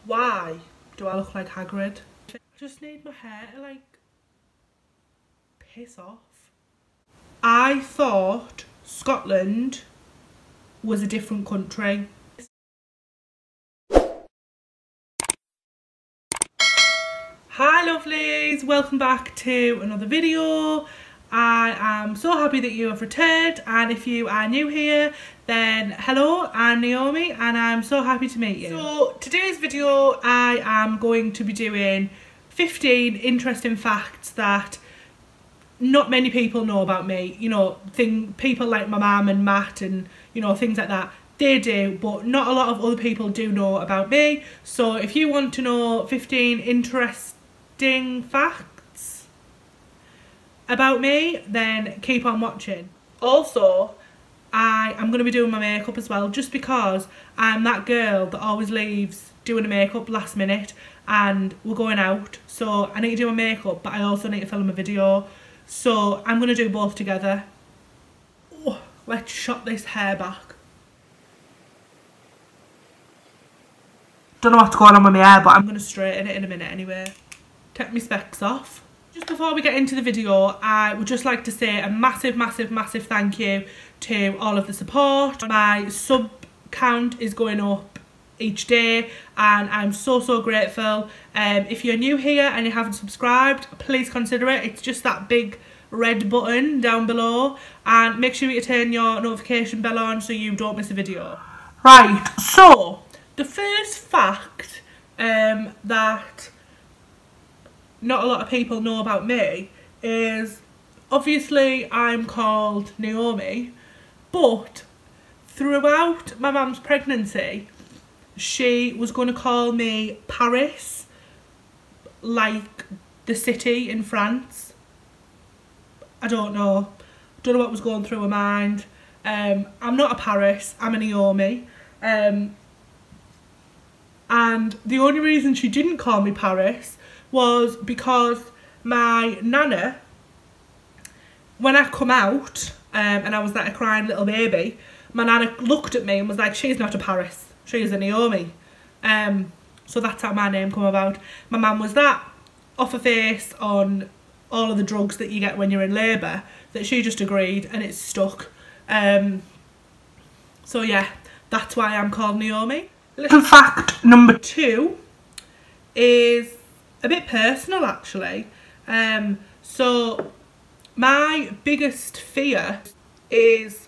Why do I look like Hagrid? I just need my hair to like piss off. I thought Scotland was a different country. Hi lovelies, welcome back to another video. I am so happy that you have returned, and if you are new here then hello, I'm Naomi and I'm so happy to meet you. So today's video I am going to be doing 15 interesting facts that not many people know about me. You know, people like my mum and Matt and you know, things like that, they do, but not a lot of other people do know about me. So if you want to know 15 interesting facts about me, then keep on watching. Also, I am going to be doing my makeup as well, just because I'm that girl that always leaves doing the makeup last minute and we're going out, so I need to do my makeup but I also need to film a video, so I'm going to do both together. Oh, let's shot this hair back. Don't know what's going on with my hair, but I'm going to straighten it in a minute anyway. Take my specs off. Just before we get into the video, I would just like to say a massive thank you to all of the support. My sub count is going up each day and I'm so grateful. If you're new here and you haven't subscribed, please consider it. It's just that big red button down below, and make sure you turn your notification bell on so you don't miss a video. Right, so the first fact that not a lot of people know about me is, obviously I'm called Naomi, but throughout my mum's pregnancy she was going to call me Paris, like the city in France. I don't know what was going through her mind. I'm not a Paris, I'm a Naomi. And the only reason she didn't call me Paris was because my nana, when I come out and I was like a crying little baby, my nana looked at me and was like, she's not a Paris, she's a Naomi. So that's how my name come about. My mum was that off her face on all of the drugs that you get when you're in labour that she just agreed and it's stuck. So yeah, that's why I'm called Naomi. Little fact number 2 is a bit personal actually. So my biggest fear is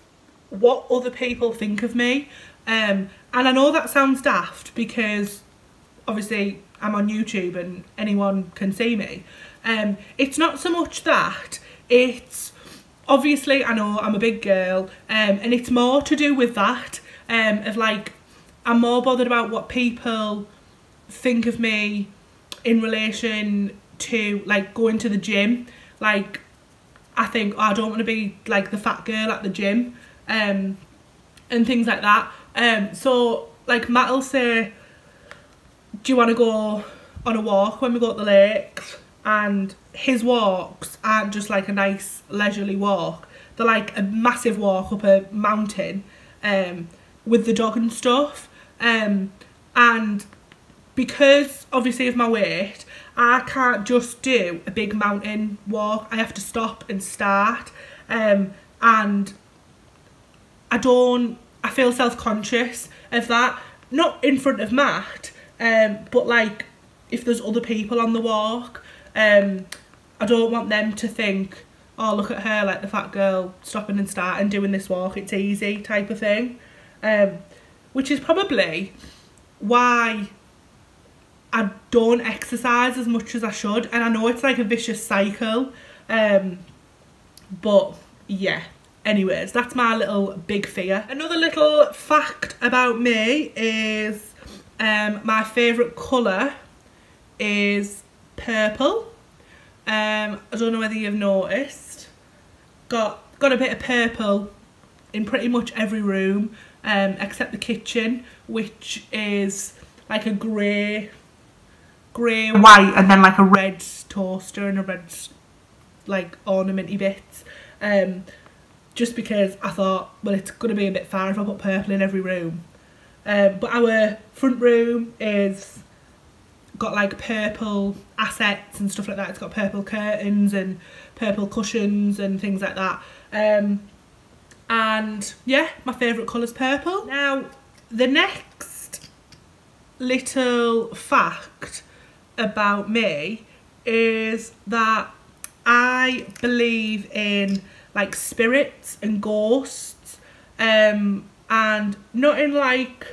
what other people think of me. And I know that sounds daft because obviously I'm on YouTube and anyone can see me. It's not so much that, it's obviously, I know I'm a big girl, and it's more to do with that, of like, I'm more bothered about what people think of me in relation to like going to the gym. Like, I think, oh, I don't want to be like the fat girl at the gym, and things like that. So like Matt will say, do you want to go on a walk when we go to the lakes? And his walks aren't just like a nice leisurely walk, they're like a massive walk up a mountain with the dog and stuff. And because obviously of my weight, I can't just do a big mountain walk, I have to stop and start. And I feel self-conscious of that, not in front of Matt, but like if there's other people on the walk, I don't want them to think, oh look at her, like the fat girl stopping and starting doing this walk, it's easy type of thing. Which is probably why I don't exercise as much as I should, and I know it's like a vicious cycle, but yeah, anyways, that's my little big fear. Another little fact about me is my favourite colour is purple. I don't know whether you've noticed, got a bit of purple in pretty much every room, except the kitchen, which is like a grey white and then like a red toaster and a red like ornamenty bits, just because I thought, well, it's going to be a bit far if I put purple in every room. But our front room is got like purple assets and stuff like that. It's got purple curtains and purple cushions and things like that. And yeah, my favourite colour's purple. Now, the next little fact about me is that I believe in like spirits and ghosts, and not in like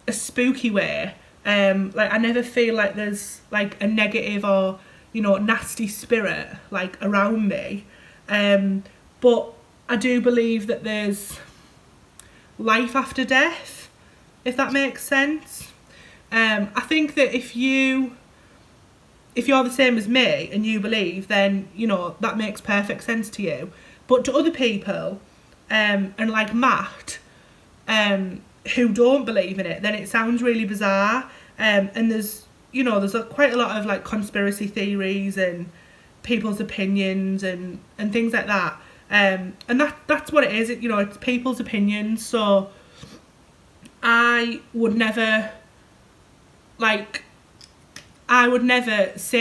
a spooky way. Like I never feel like there's like a negative or, you know, nasty spirit like around me, but I do believe that there's life after death, if that makes sense. I think that if you're the same as me and you believe, then, you know, that makes perfect sense to you. But to other people, and like Matt, who don't believe in it, then it sounds really bizarre. And there's, you know, there's quite a lot of like conspiracy theories and people's opinions and things like that. And that's what it is, you know, it's people's opinions. So I would never say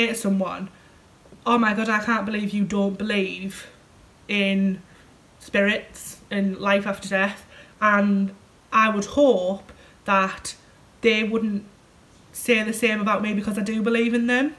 to someone, oh my god, I can't believe you don't believe in spirits and life after death. And I would hope that they wouldn't say the same about me because I do believe in them,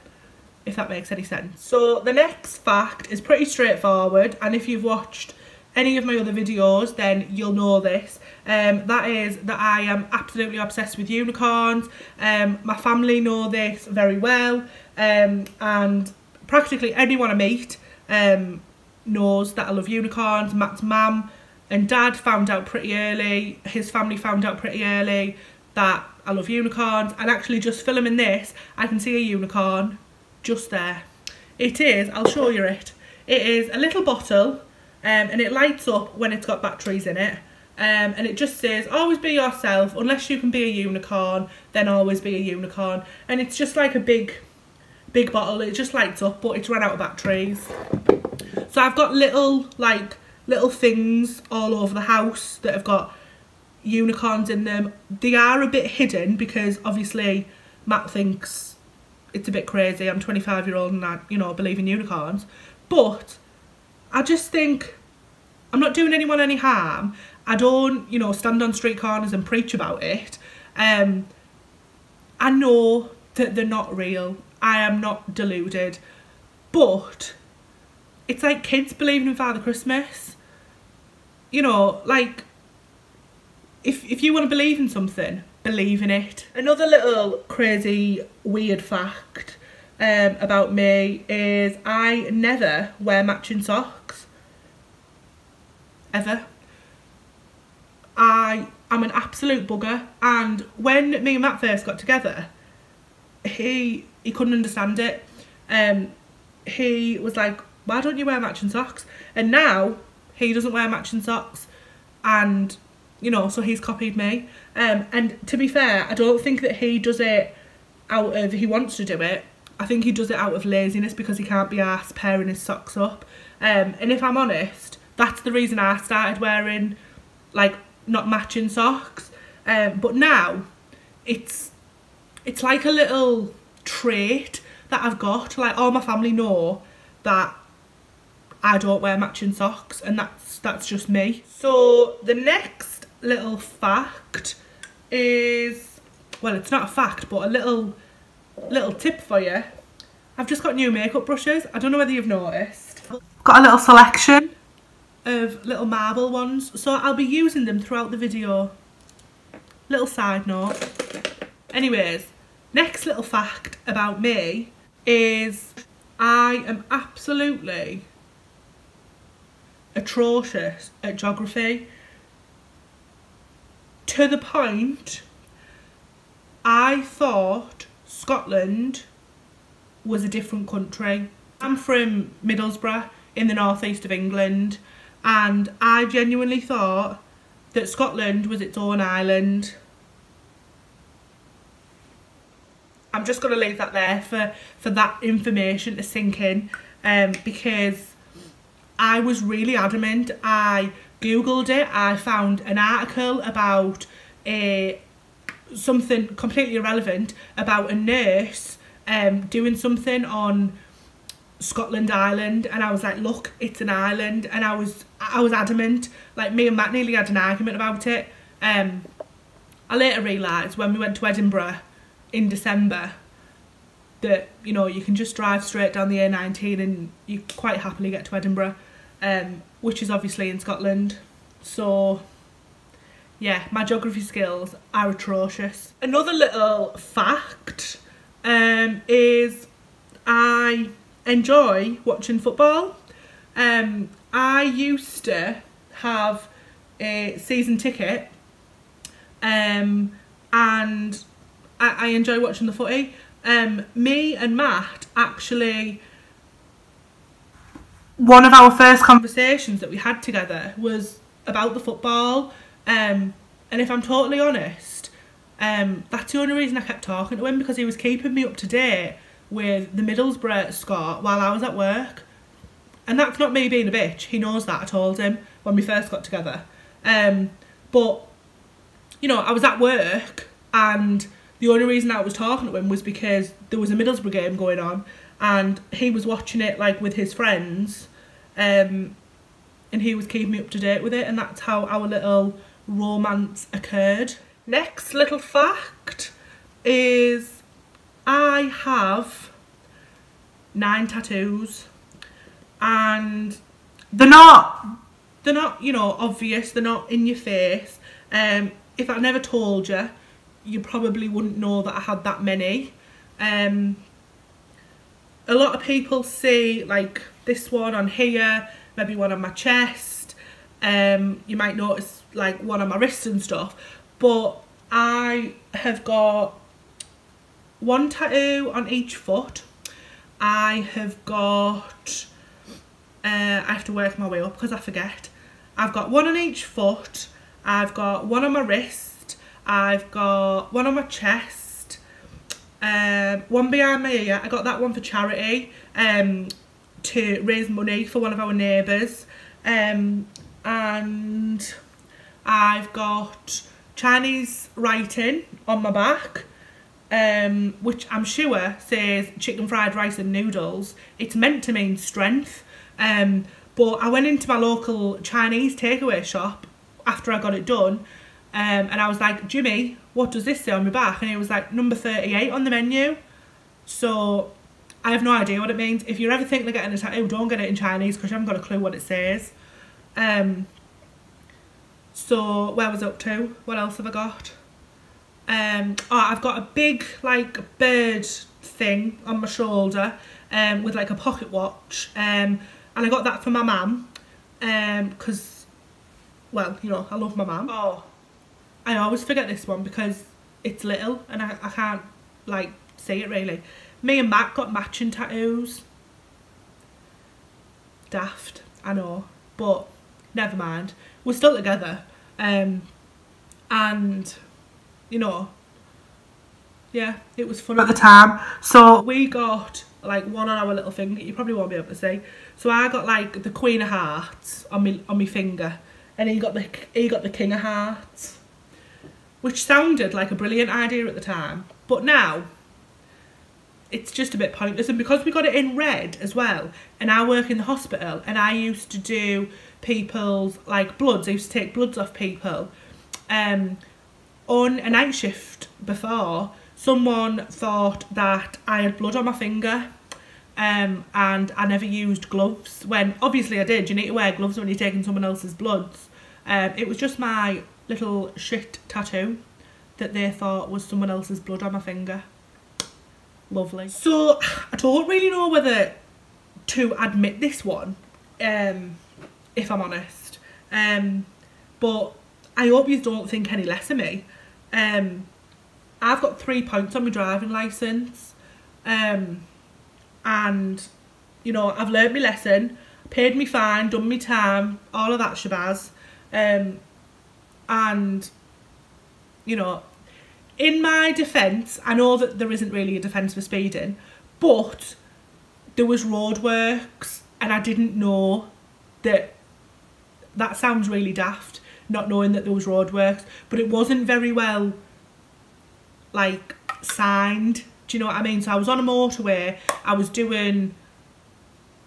if that makes any sense. So the next fact is pretty straightforward, and if you've watched any of my other videos then you'll know this. That is that I am absolutely obsessed with unicorns. My family know this very well, and practically anyone I meet knows that I love unicorns. Matt's mum and dad found out pretty early, his family found out pretty early that I love unicorns, and actually just filming this I can see a unicorn just there. It is, I'll show you it. It is a little bottle, and it lights up when it's got batteries in it, and it just says always be yourself, unless you can be a unicorn then always be a unicorn. And it's just like a big bottle, it just lights up, but it's run out of batteries. So I've got little things all over the house that have got unicorns in them. They are a bit hidden because obviously Matt thinks it's a bit crazy. I'm 25-year-old and I, you know, believe in unicorns. But I just think I'm not doing anyone any harm. I don't, you know, stand on street corners and preach about it. I know that they're not real. I am not deluded. But it's like kids believing in Father Christmas. You know, like, if you want to believe in something, believe in it. Another little crazy weird fact about me is I never wear matching socks. Ever. I am an absolute bugger, and when me and Matt first got together, he couldn't understand it. He was like, why don't you wear matching socks? And now he doesn't wear matching socks, and you know, so he's copied me. And to be fair, I don't think that he does it out of, he wants to do it. I think he does it out of laziness because he can't be arsed pairing his socks up. And if I'm honest, that's the reason I started wearing like not matching socks. But now it's like a little trait that I've got. Like, all my family know that I don't wear matching socks, and that's just me. So the next little fact is, well, it's not a fact, but a little tip for you. I've just got new makeup brushes. I don't know whether you've noticed. Got a little selection of little marble ones, so I'll be using them throughout the video. Little side note. Anyways, next little fact about me is I am absolutely atrocious at geography, to the point I thought Scotland was a different country. I'm from Middlesbrough in the northeast of England, and I genuinely thought that Scotland was its own island. I'm just going to leave that there for that information to sink in, because I was really adamant. I googled it, I found an article about a something completely irrelevant about a nurse doing something on Scotland Island, and I was like, look, it's an island, and I was adamant. Like, me and Matt nearly had an argument about it. I later realised when we went to Edinburgh in December that, you know, you can just drive straight down the A19 and you quite happily get to Edinburgh, which is obviously in Scotland. So yeah, my geography skills are atrocious. Another little fact is I enjoy watching football. I used to have a season ticket, and I enjoy watching the footy. Me and Matt actually, one of our first conversations that we had together was about the football, and if I'm totally honest, that's the only reason I kept talking to him, because he was keeping me up to date with the Middlesbrough score while I was at work. And that's not me being a bitch, he knows that. I told him when we first got together. But, you know, I was at work, and the only reason I was talking to him was because there was a Middlesbrough game going on, and he was watching it like with his friends, and he was keeping me up to date with it, and that's how our little romance occurred. Next little fact is I have 9 tattoos, and they're not, you know, obvious, they're not in your face. If I never told you, you probably wouldn't know that I had that many. A lot of people see like this one on here, maybe one on my chest, you might notice like one on my wrist and stuff, but I have got 1 tattoo on each foot. I have got, I have to work my way up because I forget. I've got 1 on each foot, I've got 1 on my wrist, I've got 1 on my chest, 1 behind my ear. I got that one for charity, to raise money for one of our neighbours, and I've got Chinese writing on my back, which I'm sure says chicken fried rice and noodles. It's meant to mean strength, but I went into my local Chinese takeaway shop after I got it done, and I was like, Jimmy, what does this say on my back? And he was like, number 38 on the menu. So I have no idea what it means. If you're ever thinking of getting a tattoo, don't get it in Chinese because you haven't got a clue what it says. So where was I up to? What else have I got? Oh, I've got a big like bird thing on my shoulder, with like a pocket watch, and I got that for my mum, because, well, you know, I love my mum. Oh, I always forget this one because it's little and I can't like see it really. Me and Matt got matching tattoos. Daft, I know, but never mind. We're still together, and you know, yeah, it was fun at the time. So we got like 1 on our little finger. You probably won't be able to see. So I got like the Queen of Hearts on my finger, and he got the King of Hearts, which sounded like a brilliant idea at the time, but now it's just a bit pointless. And because we got it in red as well, and I work in the hospital, and I used to do people's like bloods. I used to take bloods off people. On a night shift before, someone thought that I had blood on my finger, and I never used gloves, when obviously I did. You need to wear gloves when you're taking someone else's bloods. It was just my little shit tattoo that they thought was someone else's blood on my finger. Lovely. So I don't really know whether to admit this one, if I'm honest, but I hope you don't think any less of me. I've got 3 points on my driving licence, and you know, I've learnt my lesson, paid me fine, done my time, all of that shabazz, and you know, in my defence, I know that there isn't really a defence for speeding, but there was roadworks and I didn't know that. That sounds really daft, not knowing that there was roadworks, but it wasn't very well like signed. Do you know what I mean? So I was on a motorway, I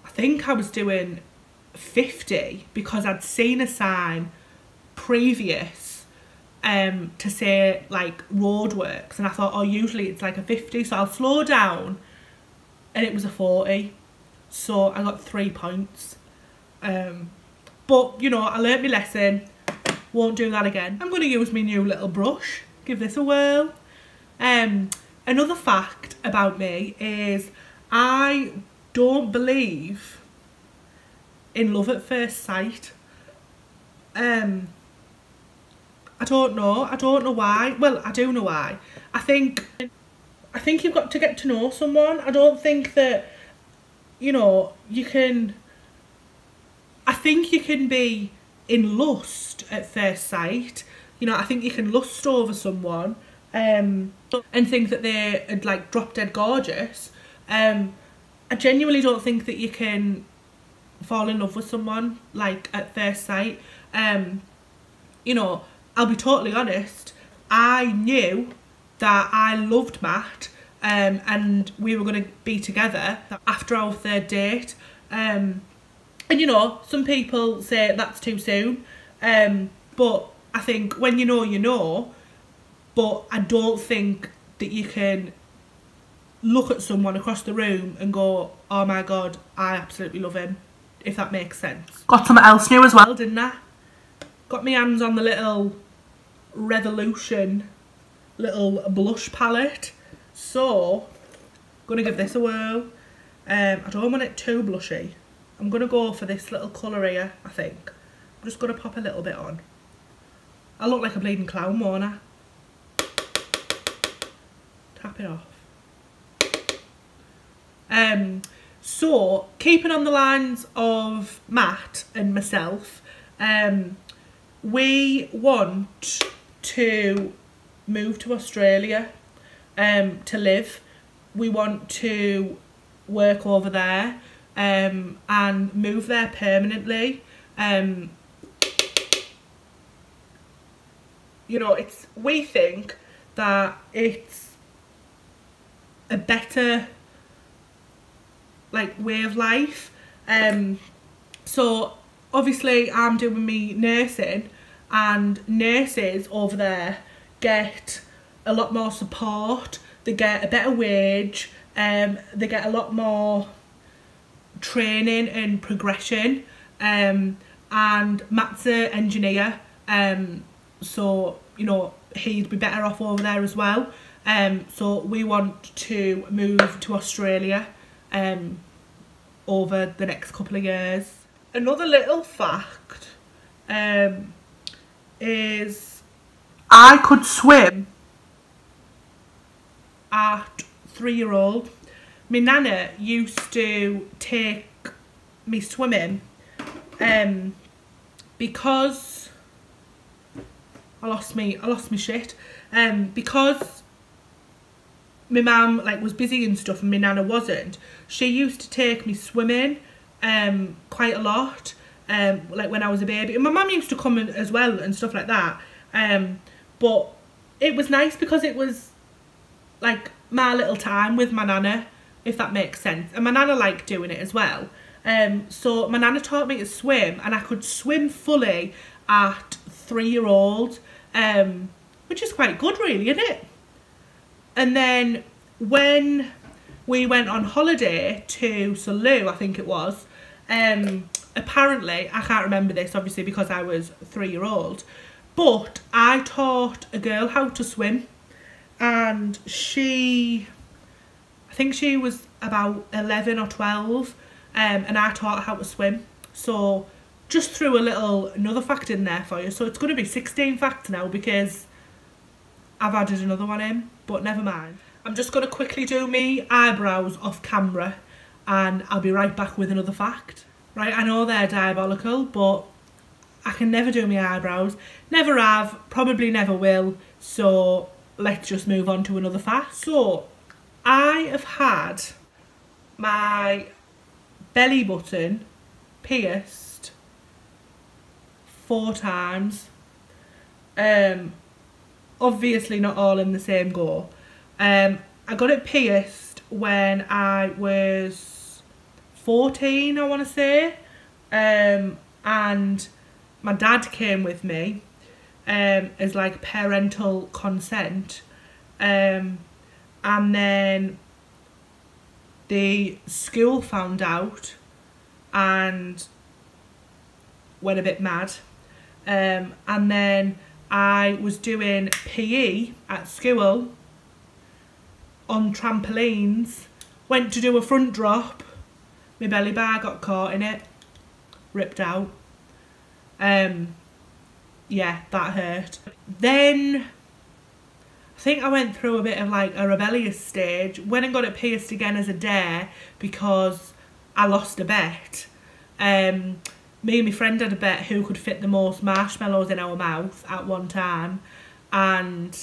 think I was doing 50 because I'd seen a sign previous to say like roadworks, and I thought, oh, usually it's like a 50, so I'll slow down, and it was a 40, so I got 3 points. But you know, I learnt my lesson, won't do that again. I'm going to use my new little brush, give this a whirl. Another fact about me is I don't believe in love at first sight. I don't know why. Well, I do know why. I think you've got to get to know someone. I don't think that, you know, I think you can be in lust at first sight. You know, I think you can lust over someone and think that they're like drop dead gorgeous. I genuinely don't think that you can fall in love with someone like at first sight. You know, I'll be totally honest, I knew that I loved Matt and we were going to be together after our 3rd date. And you know, some people say that's too soon, but I think when you know, you know. But I don't think that you can look at someone across the room and go, oh my god, I absolutely love him, if that makes sense. Got something else new as well, didn't I? Got my hands on the little Revolution little blush palette. So, gonna give this a whirl. I don't want it too blushy. I'm gonna go for this little colour here, I think. I'm just gonna pop a little bit on. I look like a bleeding clown, won't I? Tap it off. So keeping on the lines of Matt and myself, we want to move to Australia to live. We want to work over there and move there permanently. You know, we think that it's a better like way of life. So obviously I'm doing me nursing, and nurses over there get a lot more support, they get a better wage, they get a lot more training and progression, and Matt's an engineer, so you know, he'd be better off over there as well. So we want to move to Australia over the next couple of years. Another little fact is I could swim at 3-year-old. My nana used to take me swimming because I lost me shit. Because my mum like was busy and stuff and my nana wasn't, she used to take me swimming quite a lot, like when I was a baby, and my mum used to come in as well and stuff like that, but it was nice because it was like my little time with my nana, if that makes sense, and my nana liked doing it as well. So my nana taught me to swim, and I could swim fully at 3-year-old, which is quite good really, isn't it? And then when we went on holiday to Salou, I think it was, apparently, I can't remember this obviously because I was 3-year-old, but I taught a girl how to swim, and I think she was about 11 or 12, and I taught her how to swim. So just threw another fact in there for you. So it's going to be 16 facts now because I've added another one in, but never mind. I'm just going to quickly do me eyebrows off camera and I'll be right back with another fact. Right, I know they're diabolical, but I can never do my eyebrows. Never have, probably never will, so let's just move on to another fact. So, I have had my belly button pierced 4 times. Obviously not all in the same go. I got it pierced when I was 14, I want to say, and my dad came with me as like parental consent, and then the school found out and went a bit mad, and then I was doing PE at school on trampolines, went to do a front drop, my belly bar got caught in it, ripped out. Yeah, that hurt. Then I think I went through a bit of like a rebellious stage, went and got it pierced again as a dare because I lost a bet. Me and my friend had a bet who could fit the most marshmallows in our mouth at one time, and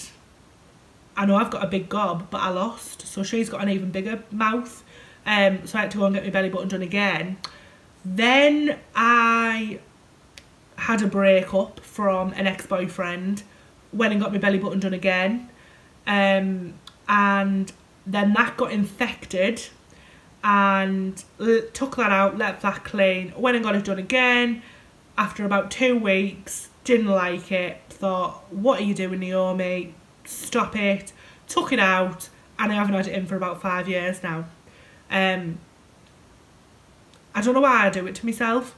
I know I've got a big gob, but I lost, so she's got an even bigger mouth. So I had to go and get my belly button done again. Then I had a breakup from an ex-boyfriend, went and got my belly button done again, and then that got infected, and took that out, let that clean, went and got it done again. After about 2 weeks, didn't like it, thought, what are you doing, Naomi? Stop it. Took it out, and I haven't had it in for about 5 years now. I don't know why I do it to myself.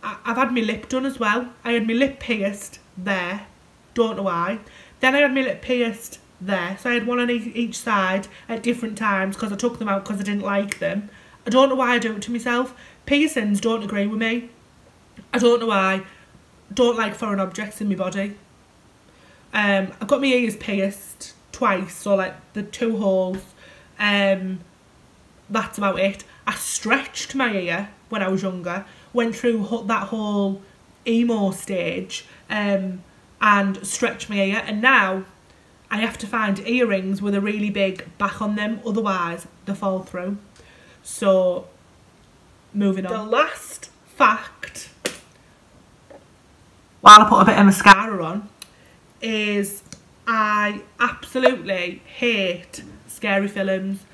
I've had my lip done as well. I had my lip pierced there, don't know why. Then I had my lip pierced there, so I had one on each side at different times because I took them out because I didn't like them. I don't know why I do it to myself. Piercings don't agree with me. I don't know why. Don't like foreign objects in my body. I've got my ears pierced twice, so like the 2 holes. That's about it. I stretched my ear when I was younger, went through that whole emo stage, and stretched my ear, and now I have to find earrings with a really big back on them, otherwise they fall through. So, moving on. The last fact, while I put a bit of mascara on, is I absolutely hate scary films.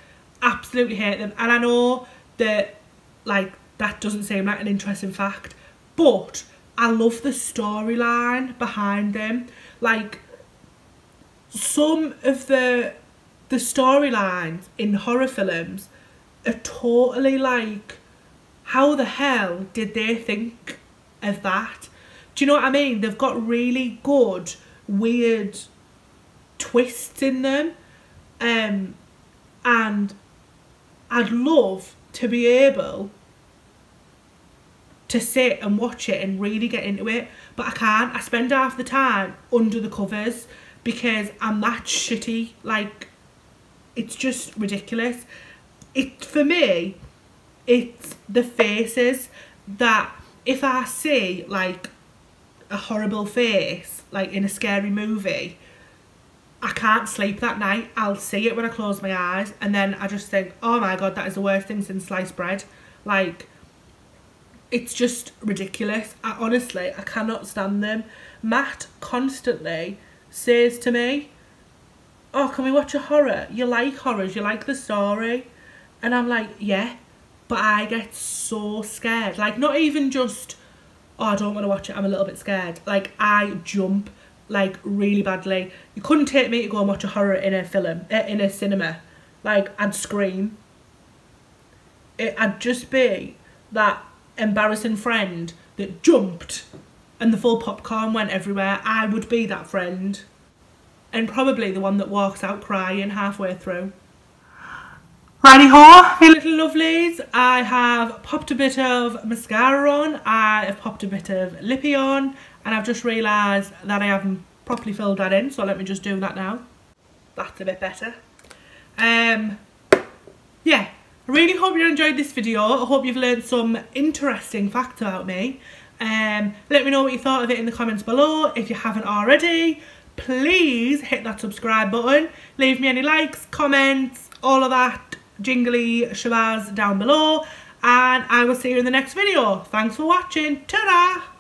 Absolutely hate them. And I know that, like, that doesn't seem like an interesting fact, but I love the storyline behind them. Like, some of the storylines in horror films are totally like, how the hell did they think of that? Do you know what I mean? They've got really good, weird twists in them, and I'd love to be able to sit and watch it and really get into it, but I can't. I spend half the time under the covers because I'm that shitty. Like, it's just ridiculous. For me, it's the faces that, if I see like a horrible face like in a scary movie, I can't sleep that night. I'll see it when I close my eyes, and then I just think, oh my god, that is the worst thing since sliced bread. Like, it's just ridiculous. Honestly, I cannot stand them. Matt constantly says to me, oh, can we watch a horror? You like horrors, you like the story. And I'm like, yeah, but I get so scared. Like, not even just, oh, I don't want to watch it, I'm a little bit scared. Like, I jump, like, really badly. You couldn't take me to go and watch a horror in a film, in a cinema. Like, I'd scream. I'd just be that embarrassing friend that jumped and the full popcorn went everywhere. I would be that friend, and probably the one that walks out crying halfway through. Righty ho, my little lovelies, I have popped a bit of mascara on, I have popped a bit of lippy on, and I've just realised that I haven't properly filled that in, so let me just do that now. That's a bit better. Yeah, I really hope you enjoyed this video. I hope you've learned some interesting facts about me. Let me know what you thought of it in the comments below. If you haven't already, please hit that subscribe button. Leave me any likes, comments, all of that jingly shabazz down below. And I will see you in the next video. Thanks for watching. Ta-da!